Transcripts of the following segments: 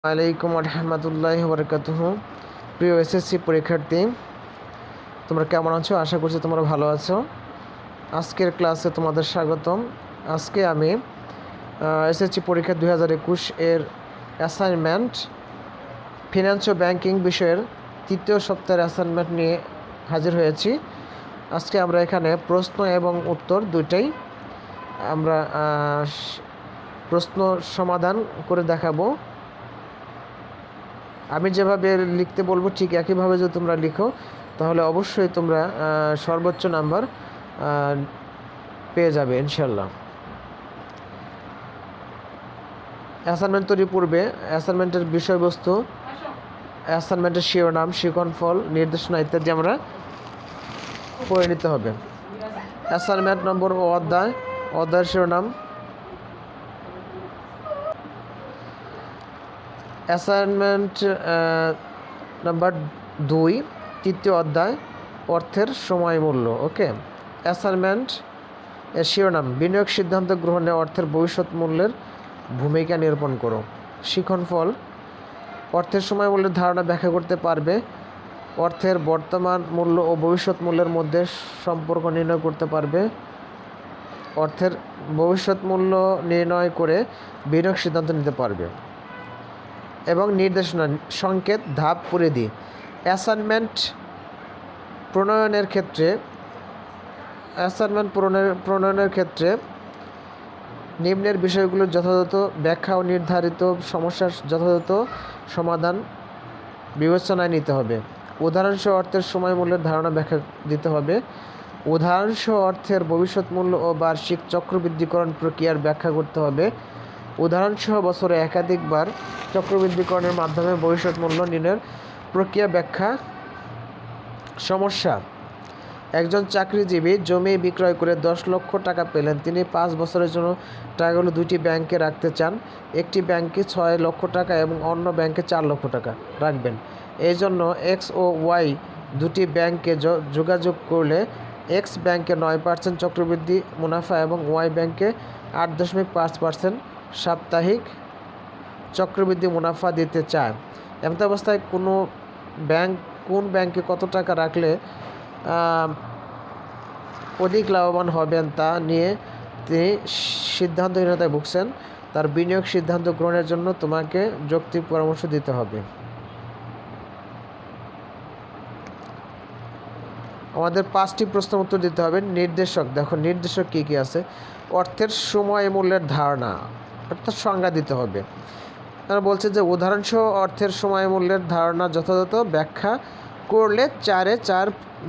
আলাইকুম রহমতুল্লাহি বারাকাতুহু। প্রিয় এসএসসি পরীক্ষার্থী, তোমরা কেমন আছো? আশা করছি তোমরা ভালো আছো। আজকের ক্লাসে তোমাদের স্বাগতম। আজকে আমি এসএসসি পরীক্ষা 2021 এর অ্যাসাইনমেন্ট ফিনান্স ও ব্যাংকিং বিষয়ের তৃতীয় সপ্তাহের অ্যাসাইনমেন্ট নিয়ে হাজির হয়েছি। আজকে আমরা এখানে প্রশ্ন এবং উত্তর দুইটাই আমরা প্রশ্ন সমাধান করে দেখাবো। আমি যেভাবে লিখতে বলবো ঠিক একইভাবে যদি তোমরা লিখো তাহলে অবশ্যই তোমরা সর্বোচ্চ নাম্বার পেয়ে যাবে ইনশাল্লাহ। অ্যাসাইনমেন্ট তৈরি পূর্বে অ্যাসাইনমেন্টের বিষয়বস্তু, অ্যাসাইনমেন্টের শিরোনাম, শিক্ষণফল, নির্দেশনা ইত্যাদি আমরা পড়ে নিতে হবে। অ্যাসাইনমেন্ট নম্বর ও অধ্যায়ের শিরোনাম। অ্যাসাইনমেন্ট নাম্বার 2, তৃতীয় অধ্যায়, অর্থের সময় মূল্য। ওকে, অ্যাসাইনমেন্ট এর শিরোনাম: বিনিয়োগ সিদ্ধান্ত গ্রহণে অর্থের ভবিষ্যৎ মূল্যের ভূমিকা নিরূপণ করো। শিক্ষণফল: অর্থের সময় মূল্যের ধারণা ব্যাখ্যা করতে পারবে। অর্থের বর্তমান মূল্য ও ভবিষ্যৎ মূল্যের মধ্যে সম্পর্ক নির্ণয় করতে পারবে। অর্থের ভবিষ্যৎ মূল্য নির্ণয় করে বিনিয়োগ সিদ্ধান্ত নিতে পারবে। এবং নির্দেশনা, সংকেত, ধাপ, পরিধি। অ্যাসাইনমেন্ট প্রণয়নের ক্ষেত্রে নিম্নের বিষয়গুলোর যথাযথ ব্যাখ্যা ও নির্ধারিত সমস্যার যথাযথ সমাধান বিবেচনায় নিতে হবে। উদাহরণসহ অর্থের সময় মূল্যের ধারণা ব্যাখ্যা দিতে হবে। উদাহরণসহ অর্থের ভবিষ্যৎ মূল্য ও বার্ষিক চক্রবৃদ্ধিকরণ প্রক্রিয়ার ব্যাখ্যা করতে হবে। উদাহরণসহ বছরে একাধিকবার চক্রবৃদ্ধিকরণের মাধ্যমে ভবিষ্যৎ মূল্য নির্ণয়ের প্রক্রিয়া ব্যাখ্যা। সমস্যা: একজন চাকরিজীবী জমি বিক্রয় করে 10 লক্ষ টাকা পেলেন। তিনি 5 বছরের জন্য টাকাগুলো দুটি ব্যাংকে রাখতে চান। একটি ব্যাংকে 6 লক্ষ টাকা এবং অন্য ব্যাংকে 4 লক্ষ টাকা রাখবেন। এই জন্য এক্স ও ওয়াই দুটি ব্যাংকে যোগাযোগ করলে এক্স ব্যাংকে 9% চক্রবৃদ্ধি মুনাফা এবং ওয়াই ব্যাংকে 8.5% সাপ্তাহিক চক্রবৃদ্ধি মুনাফা দিতে চায়। এমত অবস্থায় কোন ব্যাংকে কত টাকা রাখলে অধিক লাভবান হবেন তা নিয়ে তিনি সিদ্ধান্তহীনতায় ভুগছেন। তার বিনিয়োগ সিদ্ধান্ত গ্রহণের জন্য তোমাকে যৌক্তিক পরামর্শ দিতে হবে। আমাদের 5টি প্রশ্ন উত্তর দিতে হবে। নির্দেশক, দেখো নির্দেশক কী কী আছে। অর্থের সময় মূল্যের ধারণা, অর্থাৎ সংজ্ঞা দিতে হবে। তারা বলছে যে উদাহরণসহ অর্থের সময় মূল্যের ধারণা যথাযথ ব্যাখ্যা করলে 4-এ 4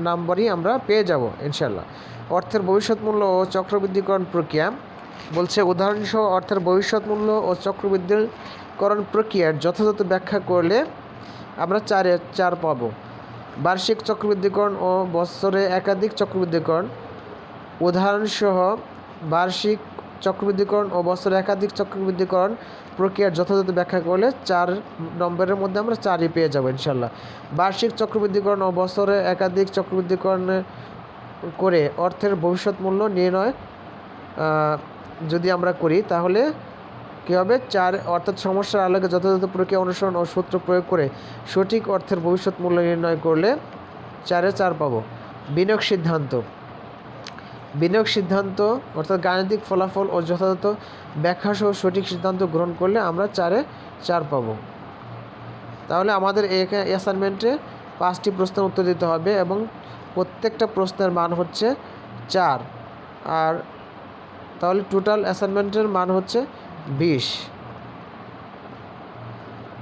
নম্বরই আমরা পেয়ে যাব ইনশাল্লাহ। অর্থের ভবিষ্যৎ মূল্য ও চক্রবৃদ্ধিকরণ প্রক্রিয়া বলছে উদাহরণসহ অর্থের ভবিষ্যৎ মূল্য ও চক্রবৃদ্ধিকরণ প্রক্রিয়ার যথাযথ ব্যাখ্যা করলে আমরা 4-এ 4 পাবো। বার্ষিক চক্রবৃদ্ধিকরণ ও বছরে একাধিক চক্রবৃদ্ধিকরণ। উদাহরণসহ বার্ষিক চক্রবৃদ্ধিকরণ ও বছরে একাধিক চক্রবৃদ্ধিকরণ প্রক্রিয়ার যথাযথ ব্যাখ্যা করলে 4 নম্বরের মধ্যে আমরা 4ই পেয়ে যাব ইনশাল্লাহ। বার্ষিক চক্রবৃদ্ধিকরণ ও বছরে একাধিক চক্রবৃদ্ধিকরণ করে অর্থের ভবিষ্যৎ মূল্য নির্ণয় যদি আমরা করি তাহলে কী হবে? 4, অর্থাৎ সমস্যার আলোকে যথাযথ প্রক্রিয়া অনুসরণ ও সূত্র প্রয়োগ করে সঠিক অর্থের ভবিষ্যৎ মূল্য নির্ণয় করলে 4-এ 4 পাবো। বিনিয়োগ সিদ্ধান্ত অর্থাৎ গাণিতিক ফলাফল ও যথাযথ ব্যাখ্যাসহ সঠিক সিদ্ধান্ত গ্রহণ করলে আমরা 4-এ 4 পাবো। তাহলে আমাদের এই অ্যাসাইনমেন্টে 5টি প্রশ্নের উত্তর দিতে হবে এবং প্রত্যেকটা প্রশ্নের মান হচ্ছে 4। আর তাহলে টোটাল অ্যাসাইনমেন্টের মান হচ্ছে 20।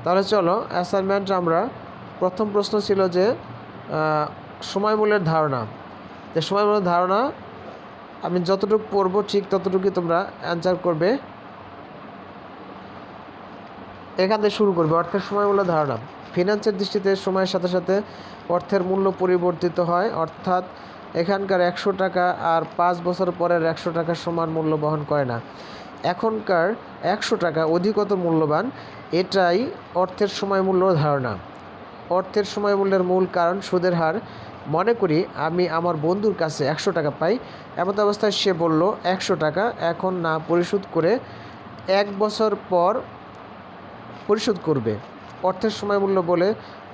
তাহলে চলো অ্যাসাইনমেন্ট আমরা প্রথম প্রশ্ন ছিল যে সময় মূল্যের ধারণা। যে সময় মূল্যের ধারণা আমি যতটুকু পড়ব ঠিক ততটুকুই তোমরা অ্যান্সার করবে। এখান থেকে শুরু করবে। অর্থের সময় মূল্যের ধারণা: ফিনান্সের দৃষ্টিতে সময়ের সাথে সাথে অর্থের মূল্য পরিবর্তিত হয়, অর্থাৎ এখানকার 100 টাকা আর 5 বছর পরের 100 টাকার সমান মূল্য বহন করে না। এখনকার 100 টাকা অধিকতর মূল্যবান, এটাই অর্থের সময় মূল্য ধারণা। অর্থের সময় মূল্যের মূল কারণ সুদের হার। মনে করি আমি আমার বন্ধুর কাছে 100 টাকা পাই। এমত অবস্থায় সে বলল 100 টাকা এখন না পরিশোধ করে 1 বছর পর পরিশোধ করবে। অর্থের সময় মূল্য বলে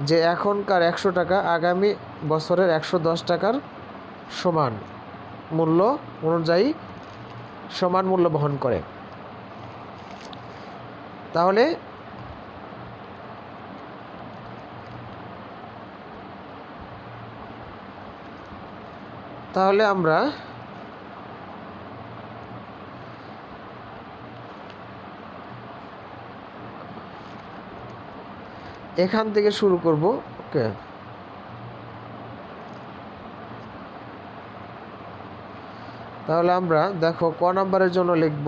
যে এখনকার 100 টাকা আগামী বছরের 110 টাকার সমান মূল্য অনুযায়ী সমান মূল্য বহন করে। তাহলে আমরা এখান থেকে শুরু করব। ওকে, তাহলে আমরা দেখো ক নাম্বারের জন্য লিখব।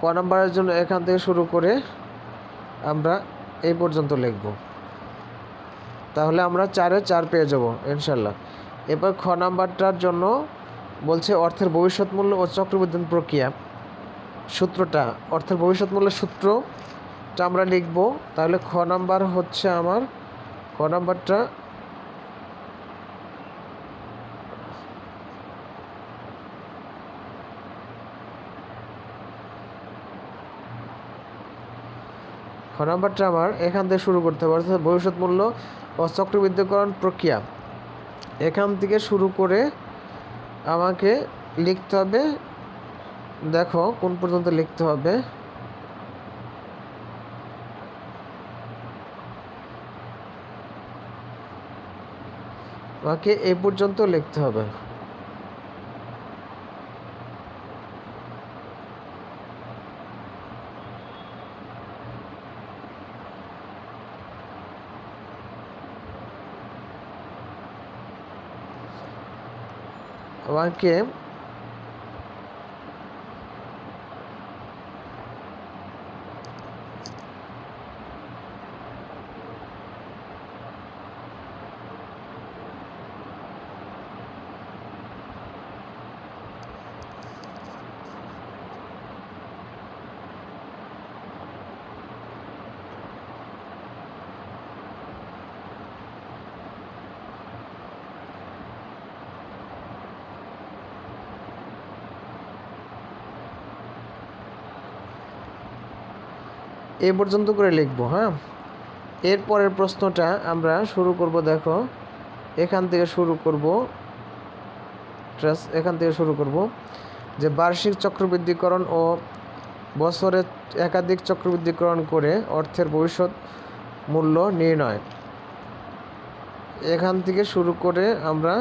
ক নাম্বারের জন্য এখান থেকে শুরু করে আমরা এই পর্যন্ত লিখব। তাহলে আমরা 4-এ 4 পেয়ে যাব ইনশাল্লাহ। এবার খ নাম্বারটার জন্য বলছে অর্থের ভবিষ্যৎ মূল্য ও চক্রবৃদ্ধি প্রক্রিয়া সূত্রটা, অর্থের ভবিষ্যৎ মূল্যের সূত্রটা আমরা লিখব। তাহলে খ নাম্বার হচ্ছে আমার, খ নাম্বারটা আমার এখান থেকে শুরু করতে হবে। অর্থাৎ ভবিষ্যৎ মূল্য ও চক্রবৃদ্ধিকরণ প্রক্রিয়া এখান থেকে শুরু করে আমাকে লিখতে হবে। দেখো কোন পর্যন্ত লিখতে হবে। আমাকে এই পর্যন্ত লিখতে হবে। আমাকে এই পর্যন্ত করে লিখব। হ্যাঁ, এরপরের প্রশ্নটা আমরা শুরু করব। দেখো এখান থেকে শুরু করব, এখান থেকে শুরু করব যে বার্ষিক চক্রবৃদ্ধিকরণ ও বছরে একাধিক চক্রবৃদ্ধিকরণ করে অর্থের ভবিষ্যৎ মূল্য নির্ণয়। এখান থেকে শুরু করে আমরা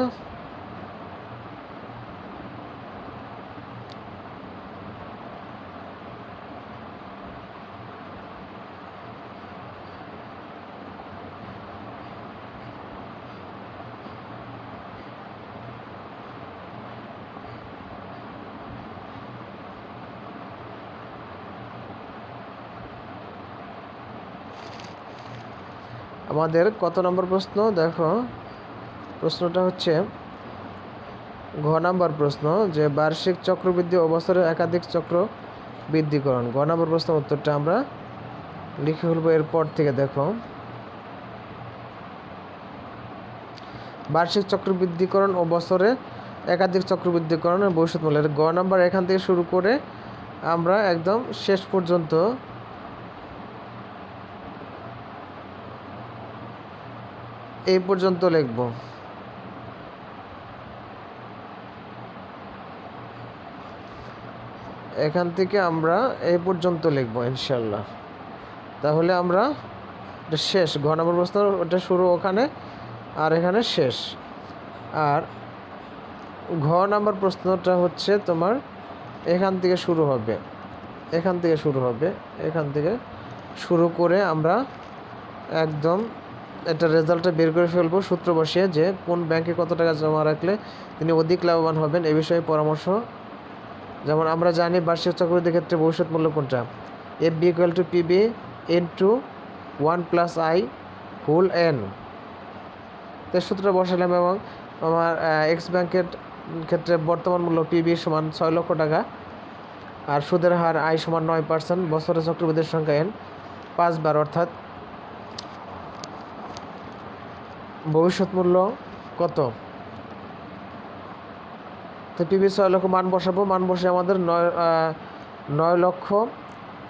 আমাদের কত নম্বর প্রশ্ন? দেখো প্রশ্নটা হচ্ছে ঘ নাম্বার প্রশ্ন, যে বার্ষিক চক্রবৃদ্ধি ও বছরে একাধিক চক্র বৃদ্ধিকরণ। ঘ নাম্বার প্রশ্ন উত্তরটা আমরা লিখে ফেলবো এরপর থেকে। দেখো বার্ষিক চক্রবৃদ্ধিকরণ ও বছরে একাধিক চক্রবৃদ্ধিকরণের ভবিষ্যৎ মূল্যের গ নাম্বার এখান থেকে শুরু করে আমরা একদম শেষ পর্যন্ত এই পর্যন্ত লিখব। এখান থেকে আমরা এই পর্যন্ত লিখব ইনশাল্লাহ। তাহলে আমরা শেষ। ঘ নম্বর প্রশ্ন ওটা শুরু ওখানে আর এখানে শেষ। আর ঘ নম্বর প্রশ্নটা হচ্ছে তোমার এখান থেকে শুরু হবে, এখান থেকে শুরু হবে, এখান থেকে শুরু করে আমরা একদম এটা রেজাল্টটা বের করে ফেলবো সূত্র বসিয়ে, যে কোন ব্যাংকে কত টাকা জমা রাখলে তিনি অধিক লাভবান হবেন এ বিষয়ে পরামর্শ। যেমন আমরা জানি বার্ষিক চক্রবৃদ্ধির ক্ষেত্রে ভবিষ্যৎ মূল্য কোনটা, FB = PB × 1 + I whole n। তো সূত্রটা বসালাম এবং আমার এক্স ব্যাংকের ক্ষেত্রে বর্তমান মূল্য PB = 6 লক্ষ টাকা, আর সুদের হার I = 9%, বছরে চক্রবৃদ্ধির সংখ্যা n 5 বার, অর্থাৎ ভবিষ্যৎ মূল্য কত? তো PB 6 লক্ষ, মান বসাবো, মান বসে আমাদের 9 লক্ষ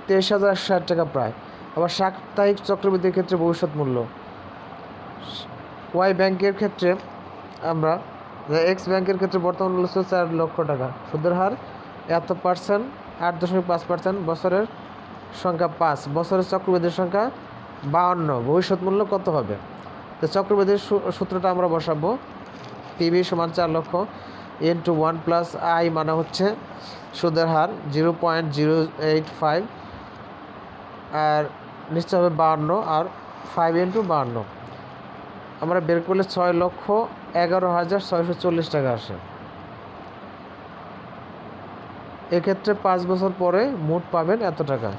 23,160 টাকা প্রায়। আবার সাপ্তাহিক চক্রবৃদ্ধির ক্ষেত্রে ভবিষ্যৎ মূল্য ওয়াই ব্যাংকের ক্ষেত্রে আমরা এক্স ব্যাংকের ক্ষেত্রে বর্তমান মূল্য ছিল 4 লক্ষ টাকা, সুদের হার এত পার্সেন্ট 8.5%, বছরের সংখ্যা 5, বছরের চক্রবৃদ্ধির সংখ্যা 52, ভবিষ্যৎ মূল্য কত হবে? তো চক্রবৃদ্ধির সূত্রটা আমরা বসাবো, পিবি সমান 4 লক্ষ ইন্টু 1 প্লাস আই মানে হচ্ছে সুদের হার 0.085 আর নিশ্চয় হবে 52 আর 5 ইন্টু 52 আমরা বের করলে 6,11,640 টাকা আসে। এক্ষেত্রে 5 বছর পরে মোট পাবেন এত টাকা।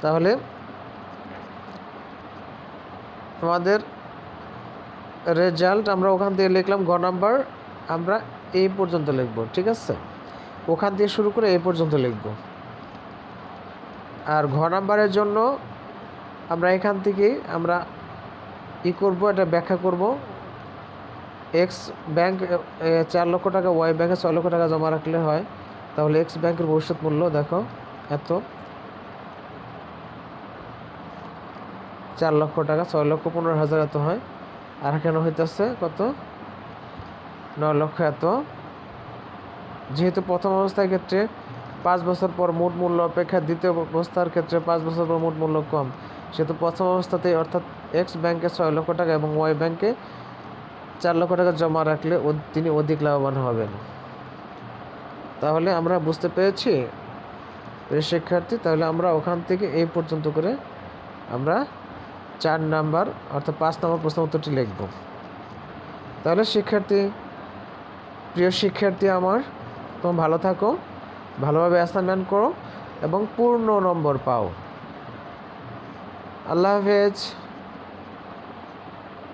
তাহলে আমাদের রেজাল্ট আমরা ওখান থেকে লিখলাম, ঘ নাম্বার আমরা এই পর্যন্ত লিখব, ঠিক আছে? ওখান থেকে শুরু করে এই পর্যন্ত লিখব। আর ঘ নাম্বারের জন্য আমরা এখান থেকে আমরা করব, এটা ব্যাখ্যা করব। এক্স ব্যাংক 4 লক্ষ টাকা, ওয়াই ব্যাংকে 6 লক্ষ টাকা জমা রাখলে হয়, তাহলে এক্স ব্যাংকের ভবিষ্যৎ মূল্য দেখো এত 4 লক্ষ টাকা, 6,15,000 এত হয়। আর এখানে হইতেছে কত? 9 লক্ষ এত। যেহেতু প্রথম অবস্থার ক্ষেত্রে 5 বছর পর মোট মূল্য অপেক্ষা দ্বিতীয় অবস্থার ক্ষেত্রে 5 বছর পর মোট মূল্য কম, সেহেতু প্রথম অবস্থাতেই অর্থাৎ এক্স ব্যাংকে 6 লক্ষ টাকা এবং ওয়াই ব্যাংকে 4 লক্ষ টাকা জমা রাখলে তিনি অধিক লাভবান হবেন। তাহলে আমরা বুঝতে পেরেছি শিক্ষার্থী। তাহলে আমরা ওখান থেকে এই পর্যন্ত করে আমরা 4 নাম্বার অর্থাৎ 5 নম্বর প্রশ্ন উত্তরটি লিখব। তাহলে শিক্ষার্থী, প্রিয় শিক্ষার্থী আমার, তুমি ভালো থাকো, ভালোভাবে অ্যাসাইনমেন্ট করো এবং পূর্ণ নম্বর পাও। আল্লাহ হাফেজ।